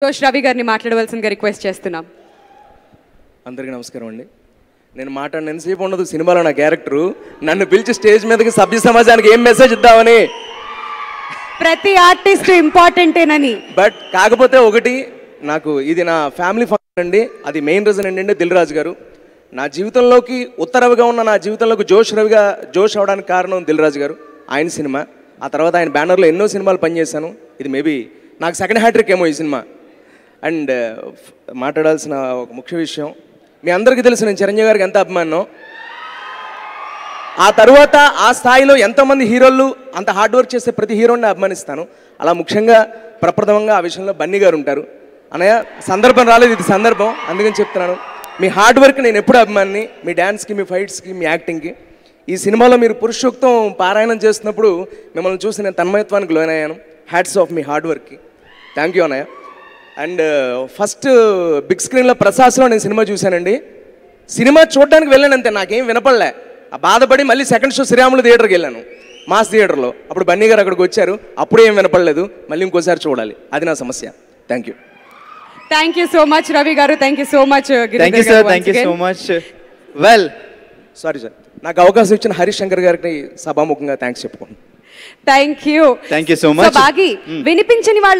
జోష్ రవి గారిని మాట్లాడవలసిందిగా రిక్వెస్ట్ చేస్తున్నాం. అందరికీ నమస్కారం అండి. నేను మాట్లాడిన ఎంతసేపు ఉండదు సినిమాలో నా క్యారెక్టరు నన్ను పిలిచి స్టేజ్ మీదకి సభ్య సమాజానికి ఏం మెసేజ్ ఇద్దామని. ప్రతి ఆర్టిస్ట్ ఇంపార్టెంటేనని. బట్ కాకపోతే ఒకటి, నాకు ఇది నా ఫ్యామిలీ ఫంక్షన్ అండి. అది మెయిన్ రీజన్ ఏంటంటే దిల్ రాజు గారు నా జీవితంలోకి ఉత్తరవిగా ఉన్న నా జీవితంలోకి జోష్ అవడానికి కారణం దిల్ రాజు గారు. ఆయన సినిమా, ఆ తర్వాత ఆయన బ్యానర్లో ఎన్నో సినిమాలు పనిచేశాను. ఇది మేబీ నాకు సెకండ్ హ్యాట్రిక్ ఏమో ఈ సినిమా. అండ్ మాట్లాడాల్సిన ఒక ముఖ్య విషయం, మీ అందరికీ తెలుసు నేను చిరంజీవి గారికి ఎంత అభిమానం. ఆ తర్వాత ఆ స్థాయిలో ఎంతోమంది హీరోలు అంత హార్డ్ వర్క్ చేసే ప్రతి హీరోని అభిమానిస్తాను. అలా ముఖ్యంగా ప్రప్రథమంగా ఆ విషయంలో బన్నీ గారు ఉంటారు. అన్నయ్య సందర్భం రాలేదు, ఇది సందర్భం, అందుకని చెప్తున్నాను. మీ హార్డ్ వర్క్ నేను ఎప్పుడు అభిమాని, మీ డ్యాన్స్కి, మీ ఫైట్స్కి, మీ యాక్టింగ్కి. ఈ సినిమాలో మీరు పురుషోక్తం పారాయణం చేస్తున్నప్పుడు మిమ్మల్ని చూసి నేను తన్మయత్వానికి లోనయ్యాను. హ్యాట్స్ ఆఫ్ మీ హార్డ్ వర్క్కి. థ్యాంక్ యూ అన్నయ్య. అండ్ ఫస్ట్ బిగ్ స్క్రీన్లో ప్రసాస్లో నేను సినిమా చూశానండి. సినిమా చూడడానికి వెళ్ళాను అంతే, నాకేం వినపడలే. ఆ బాధపడి మళ్ళీ సెకండ్ షో శ్రీరాములు థియేటర్కి వెళ్ళాను, మాస్ థియేటర్లో. అప్పుడు బన్నీ గారు అక్కడికి వచ్చారు, అప్పుడు ఏం వినపడలేదు. మళ్ళీ ఇంకోసారి చూడాలి, అది నా సమస్య. Thank you. Thank you so much Ravi garu. Thank you so much. Thank you sir, thank you so much. Well, sorry sir, నాకు అవకాశం ఇచ్చిన హరీష్ శంకర్ గారికి సభాముఖంగా థ్యాంక్స్ చెప్పుకోండి. Thank you so much. బాగి వినిపించని వాళ్ళ